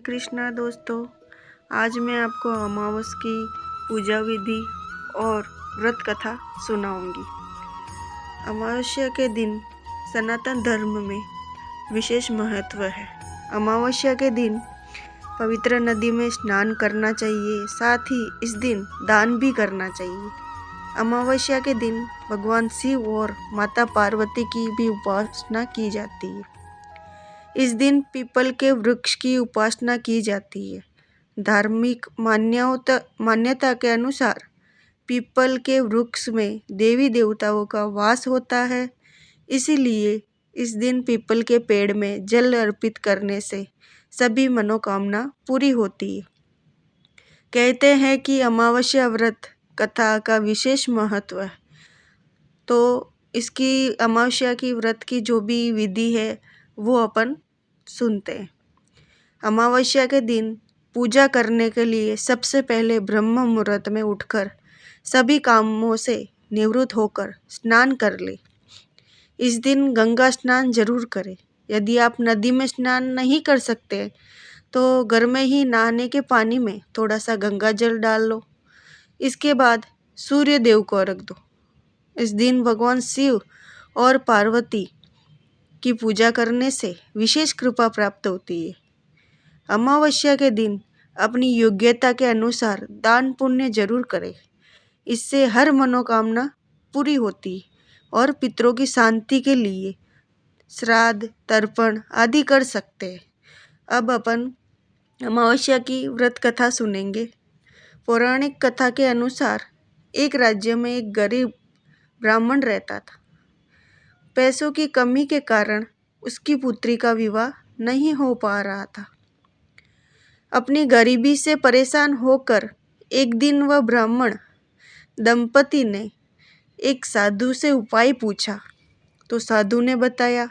कृष्णा दोस्तों। आज मैं आपको अमावस की पूजा विधि और व्रत कथा सुनाऊंगी। अमावस्या के दिन सनातन धर्म में विशेष महत्व है। अमावस्या के दिन पवित्र नदी में स्नान करना चाहिए, साथ ही इस दिन दान भी करना चाहिए। अमावस्या के दिन भगवान शिव और माता पार्वती की भी उपासना की जाती है। इस दिन पीपल के वृक्ष की उपासना की जाती है। धार्मिक मान्यता के अनुसार पीपल के वृक्ष में देवी देवताओं का वास होता है, इसीलिए इस दिन पीपल के पेड़ में जल अर्पित करने से सभी मनोकामना पूरी होती है। कहते हैं कि अमावस्या व्रत कथा का विशेष महत्व है। तो इसकी अमावस्या की व्रत की जो भी विधि है वो अपन सुनते हैं। अमावस्या के दिन पूजा करने के लिए सबसे पहले ब्रह्म मुहूर्त में उठकर सभी कामों से निवृत्त होकर स्नान कर ले। इस दिन गंगा स्नान जरूर करें। यदि आप नदी में स्नान नहीं कर सकते तो घर में ही नहाने के पानी में थोड़ा सा गंगा जल डाल लो। इसके बाद सूर्य देव को अर्घ दो। इस दिन भगवान शिव और पार्वती की पूजा करने से विशेष कृपा प्राप्त होती है। अमावस्या के दिन अपनी योग्यता के अनुसार दान पुण्य जरूर करें। इससे हर मनोकामना पूरी होती है और पितरों की शांति के लिए श्राद्ध तर्पण आदि कर सकते हैं। अब अपन अमावस्या की व्रत कथा सुनेंगे। पौराणिक कथा के अनुसार एक राज्य में एक गरीब ब्राह्मण रहता था। पैसों की कमी के कारण उसकी पुत्री का विवाह नहीं हो पा रहा था। अपनी गरीबी से परेशान होकर एक दिन वह ब्राह्मण दंपति ने एक साधु से उपाय पूछा। तो साधु ने बताया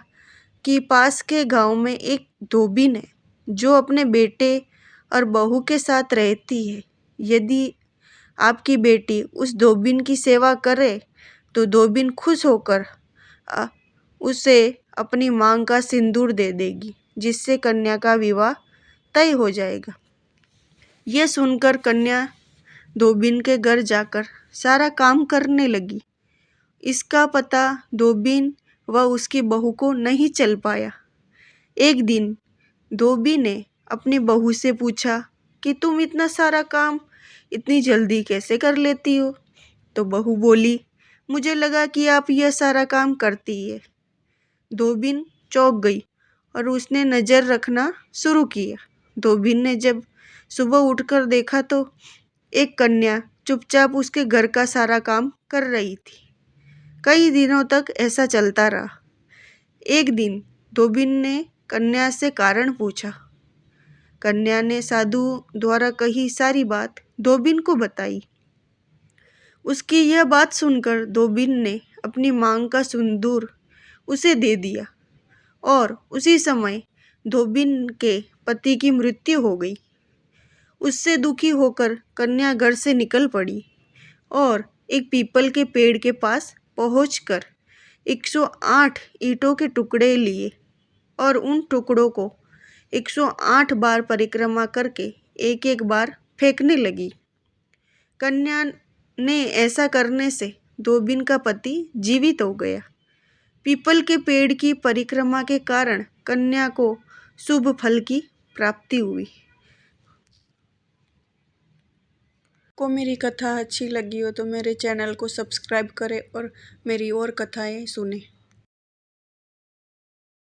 कि पास के गांव में एक धोबिन है जो अपने बेटे और बहू के साथ रहती है। यदि आपकी बेटी उस धोबिन की सेवा करे तो धोबिन खुश होकर उसे अपनी मांग का सिंदूर दे देगी, जिससे कन्या का विवाह तय हो जाएगा। यह सुनकर कन्या धोबिन के घर जाकर सारा काम करने लगी। इसका पता धोबिन व उसकी बहू को नहीं चल पाया। एक दिन धोबी ने अपनी बहू से पूछा कि तुम इतना सारा काम इतनी जल्दी कैसे कर लेती हो? तो बहू बोली, मुझे लगा कि आप यह सारा काम करती है। धोबिन चौंक गई और उसने नज़र रखना शुरू किया। धोबिन ने जब सुबह उठकर देखा तो एक कन्या चुपचाप उसके घर का सारा काम कर रही थी। कई दिनों तक ऐसा चलता रहा। एक दिन धोबिन ने कन्या से कारण पूछा। कन्या ने साधु द्वारा कही सारी बात धोबिन को बताई। उसकी यह बात सुनकर धोबिन ने अपनी मांग का सिंदूर उसे दे दिया और उसी समय धोबिन के पति की मृत्यु हो गई। उससे दुखी होकर कन्या घर से निकल पड़ी और एक पीपल के पेड़ के पास पहुंचकर 108 ईंटों के टुकड़े लिए और उन टुकड़ों को 108 बार परिक्रमा करके एक एक बार फेंकने लगी। कन्या ने ऐसा करने से धोबिन का पति जीवित हो गया। पीपल के पेड़ की परिक्रमा के कारण कन्या को शुभ फल की प्राप्ति हुई। को मेरी कथा अच्छी लगी हो तो मेरे चैनल को सब्सक्राइब करें और मेरी और कथाएं सुनें।